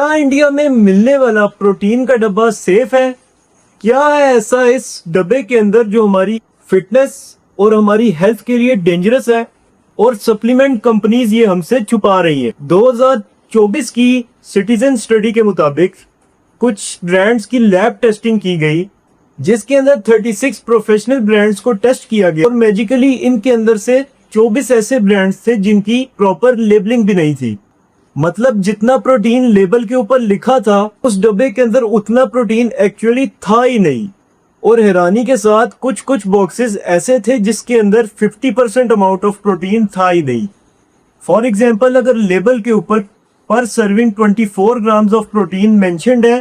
क्या इंडिया में मिलने वाला प्रोटीन का डब्बा सेफ है? क्या है ऐसा इस डब्बे के अंदर जो हमारी फिटनेस और हमारी हेल्थ के लिए डेंजरस है और सप्लीमेंट कंपनीज ये हमसे छुपा रही हैं? 2024 की सिटीजन स्टडी के मुताबिक कुछ ब्रांड्स की लैब टेस्टिंग की गई जिसके अंदर 36 प्रोफेशनल ब्रांड्स को टेस्ट किया गया और मैजिकली इनके अंदर से 24 ऐसे ब्रांड्स थे जिनकी प्रॉपर लेबलिंग भी नहीं थी। मतलब जितना प्रोटीन लेबल के ऊपर लिखा था उस डब्बे के अंदर उतना प्रोटीन एक्चुअली था ही नहीं। और हैरानी के साथ कुछ कुछ बॉक्सेस ऐसे थे जिसके अंदर 50% अमाउंट ऑफ प्रोटीन था ही नहीं। फॉर एग्जाम्पल, अगर लेबल के ऊपर पर serving 24 grams of protein mentioned है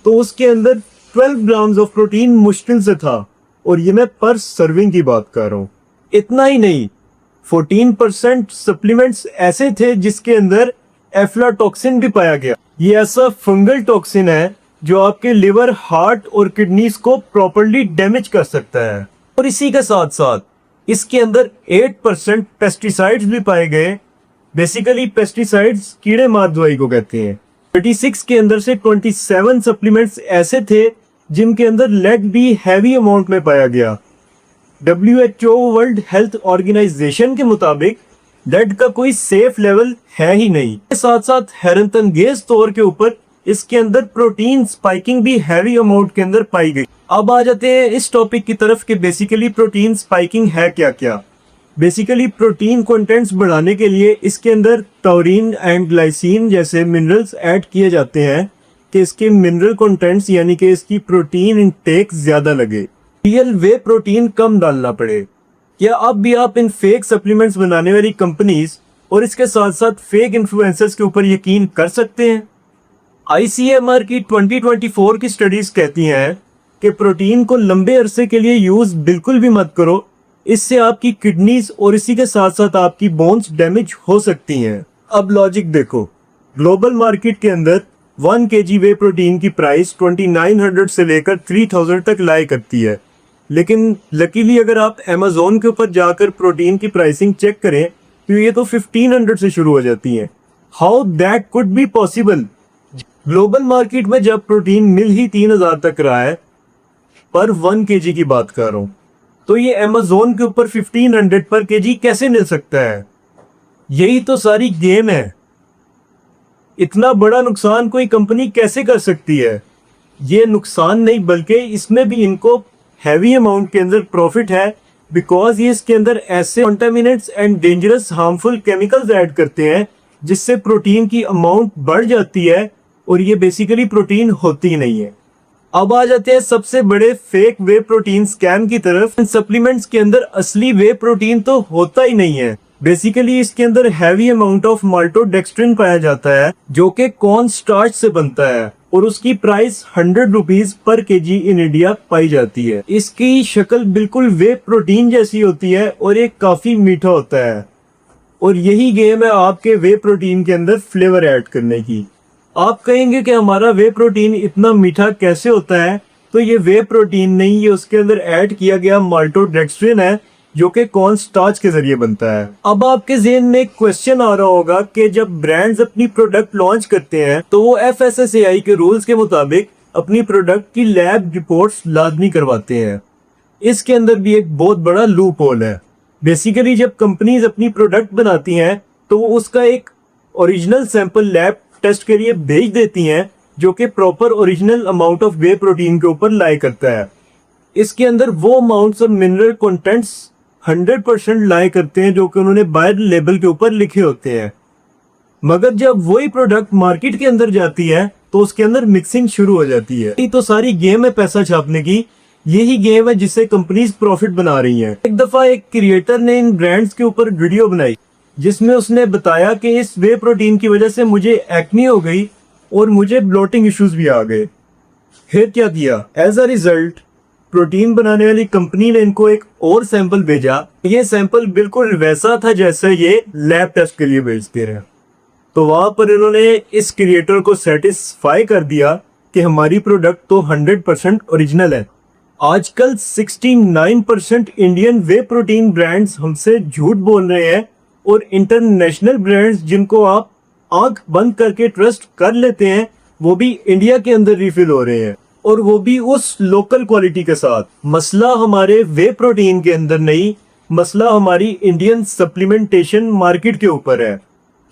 तो उसके अंदर 12 ग्राम्स ऑफ प्रोटीन मुश्किल से था, और ये मैं पर सर्विंग की बात कर रहा हूँ। इतना ही नहीं, 14% सप्लीमेंट्स ऐसे थे जिसके अंदर एफ्लाटॉक्सिन भी पाया गया। ये ऐसा फंगल टॉक्सिन है जो आपके लिवर, हार्ट और किडनीज को प्रॉपर्ली डैमेज कर सकता है। और इसी के साथ साथ इसके अंदर 8% पेस्टिसाइड्स भी पाए गए। बेसिकली पेस्टिसाइड्स कीड़े मार दवाई को कहते हैं। 36 के अंदर से 27 सप्लीमेंट्स ऐसे थे जिनके अंदर लेड भी हैवी अमाउंट में पाया गया। WHO वर्ल्ड हेल्थ ऑर्गेनाइजेशन के मुताबिक लेड का कोई सेफ लेवल है ही नहीं। इसके साथ साथ हैरतअंगेज तौर के ऊपर इसके अंदर प्रोटीन स्पाइकिंग भी हैवी अमाउंट के अंदर पाई गई। अब आ जाते हैं इस टॉपिक की तरफ कि बेसिकली प्रोटीन स्पाइकिंग है क्या क्या। बेसिकली प्रोटीन कंटेंट्स बढ़ाने के लिए इसके अंदर टॉरिन एंड ग्लाइसिन जैसे मिनरल्स ऐड किए जाते हैं कि इसके मिनरल कंटेंट्स यानी कि इसकी प्रोटीन इनटेक ज्यादा लगे, रियल वे प्रोटीन कम डालना पड़े। क्या अब भी आप इन फेक सप्लीमेंट्स बनाने वाली कंपनीज और इसके साथ साथ फेक इन्फ्लुएंसर्स के ऊपर यकीन कर सकते हैं? ICMR की 2024 की स्टडीज कहती हैं कि प्रोटीन को लंबे अरसे के लिए यूज बिल्कुल भी मत करो, इससे आपकी किडनीज और इसी के साथ साथ आपकी बोन्स डैमेज हो सकती हैं। अब लॉजिक देखो, ग्लोबल मार्केट के अंदर 1 kg वे प्रोटीन की प्राइस 2900 से लेकर 3000 तक लाई करती है, लेकिन लकीली अगर आप अमेज़न के ऊपर जाकर प्रोटीन की प्राइसिंग चेक करें तो ये तो 1500 से शुरू हो जाती है। How that could be possible? Global market में जब प्रोटीन मिल ही 3000 तक रहा है, पर 1 kg की बात कर रहा हूं, तो ये अमेज़न के ऊपर 1500 पर kg कैसे मिल सकता है? यही तो सारी गेम है। इतना बड़ा नुकसान कोई कंपनी कैसे कर सकती है? ये नुकसान नहीं बल्कि इसमें भी इनको हैवी अमाउंट के अंदर प्रॉफिट है, बिकॉज ये इसके अंदर ऐसे contaminants and dangerous harmful chemicals add करते हैं जिससे प्रोटीन की अमाउंट बढ़ जाती है और ये बेसिकली प्रोटीन होती ही नहीं है। अब आ जाते हैं सबसे बड़े फेक वे प्रोटीन स्कैम की तरफ। इन सप्लीमेंट्स के अंदर असली वे प्रोटीन तो होता ही नहीं है। बेसिकली इसके अंदर हैवी अमाउंट ऑफ माल्टोडेक्स्ट्रिन पाया जाता है जो कि कॉर्न स्टार्च से बनता है और उसकी price 100 rupees per kg in India पाई जाती है। इसकी शक्ल बिल्कुल वे प्रोटीन जैसी होती है और ये काफी मीठा होता है, और यही गेम है आपके वे प्रोटीन के अंदर फ्लेवर ऐड करने की। आप कहेंगे कि हमारा वे प्रोटीन इतना मीठा कैसे होता है? तो ये वे प्रोटीन नहीं, ये उसके अंदर ऐड किया गया माल्टोडेक्स्ट्रिन है जो कि कॉर्न स्टार्च के जरिए बनता है। अब आपके ज़हन में एक क्वेश्चन आ रहा होगा कि जब ब्रांड्स अपनी प्रोडक्ट लॉन्च करते हैं तो वो FSSAI के रूल्स के मुताबिक अपनी प्रोडक्ट की लैब रिपोर्ट्स लाजमी करवाते हैं। इसके अंदर भी एक बहुत बड़ा लूप होल है। बेसिकली जब कंपनीज अपनी प्रोडक्ट बनाती हैं तो वो उसका एक ओरिजिनल सैंपल लैब टेस्ट के लिए भेज देती हैं जो कि proper original amount of way protein के ऊपर लाई करता है। इसके अंदर वो अमाउंट्स ऑफ मिनरल कंटेंट्स 100% लाई करते हैं जो कि उन्होंने बाहर लेबल के ऊपर लिखे होते हैं। मगर जब वही प्रोडक्ट मार्केट के अंदर जाती है तो उसके अंदर मिक्सिंग शुरू हो जाती है। तो सारी गेम है पैसा छापने की। यही गेम है जिससे कंपनीज प्रॉफिट बना रही हैं। एक दफा एक क्रिएटर ने इन ब्रांड्स के ऊपर वीडियो बनाई जिसमें उसने बताया कि इस वे प्रोटीन की वजह से मुझे एक्ने हो गई और मुझे ब्लोटिंग इश्यूज भी आ गए। फिर क्या किया? एज अ रिजल्ट प्रोटीन बनाने वाली कंपनी ने इनको एक और सैंपल भेजा। ये सैंपल बिल्कुल वैसा था जैसे ये लैब टेस्ट के लिए भेजते हैं। तो वहां पर इन्होंने इस क्रिएटर को सेटिस्फाई कर दिया कि हमारी प्रोडक्ट तो 100% ओरिजिनल है। आजकल 69% इंडियन वे प्रोटीन ब्रांड्स हमसे झूठ बोल रहे हैं और इंटरनेशनल ब्रांड्स जिनको आप आंख बंद करके ट्रस्ट कर लेते हैं वो भी इंडिया के अंदर रिफिल हो रहे हैं, और वो भी उस लोकल क्वालिटी के साथ। मसला हमारे वे प्रोटीन के अंदर नहीं, मसला हमारी इंडियन सप्लीमेंटेशन मार्केट के ऊपर है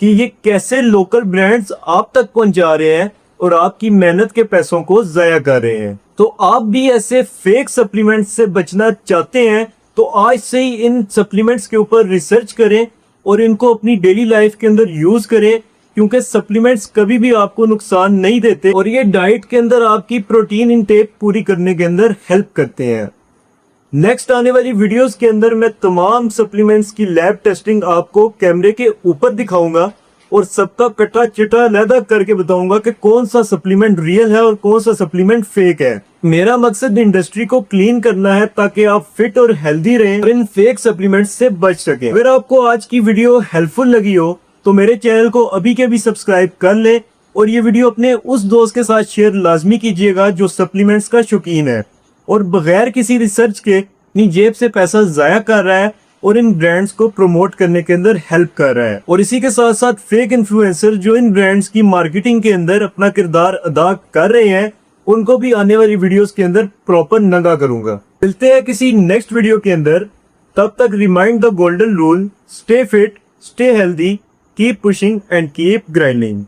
कि ये कैसे लोकल ब्रांड्स आप तक पहुंचा रहे हैं और आपकी मेहनत के पैसों को जाया कर रहे हैं। तो आप भी ऐसे फेक सप्लीमेंट्स से बचना चाहते हैं तो आज से ही इन सप्लीमेंट्स के ऊपर रिसर्च करें और इनको अपनी डेली लाइफ के अंदर यूज करें, क्योंकि सप्लीमेंट्स कभी भी आपको नुकसान नहीं देते और ये डाइट के अंदर आपकी प्रोटीन इनटेक पूरी करने के अंदर हेल्प करते हैं। नेक्स्ट आने वाली वीडियोस के अंदर मैं तमाम सप्लीमेंट्स की लैब टेस्टिंग आपको कैमरे के ऊपर दिखाऊंगा और सबका कटा चिटा अलग करके बताऊंगा कि कौन सा सप्लीमेंट रियल है और कौन सा सप्लीमेंट फेक है। मेरा मकसद इंडस्ट्री को क्लीन करना है ताकि आप फिट और हेल्दी रहें और इन फेक सप्लीमेंट्स से बच सकें। अगर आपको आज की वीडियो हेल्पफुल लगी हो तो मेरे चैनल को अभी के अभी सब्सक्राइब कर ले और ये वीडियो अपने उस दोस्त के साथ शेयर लाजमी कीजिएगा जो सप्लीमेंट्स का शौकीन है और बगैर किसी रिसर्च के अपनी जेब से पैसा जाया कर रहा है और इन ब्रांड्स को प्रमोट करने के अंदर हेल्प कर रहा है। और इसी के साथ साथ फेक इन्फ्लुएंसर जो इन ब्रांड्स की मार्केटिंग के अंदर अपना किरदार अदा कर रहे हैं, उनको भी आने वाली वीडियोस के अंदर प्रॉपर नंगा करूंगा। मिलते हैं किसी नेक्स्ट वीडियो के अंदर, तब तक remind the golden rule, stay fit, stay healthy, keep pushing and keep grinding.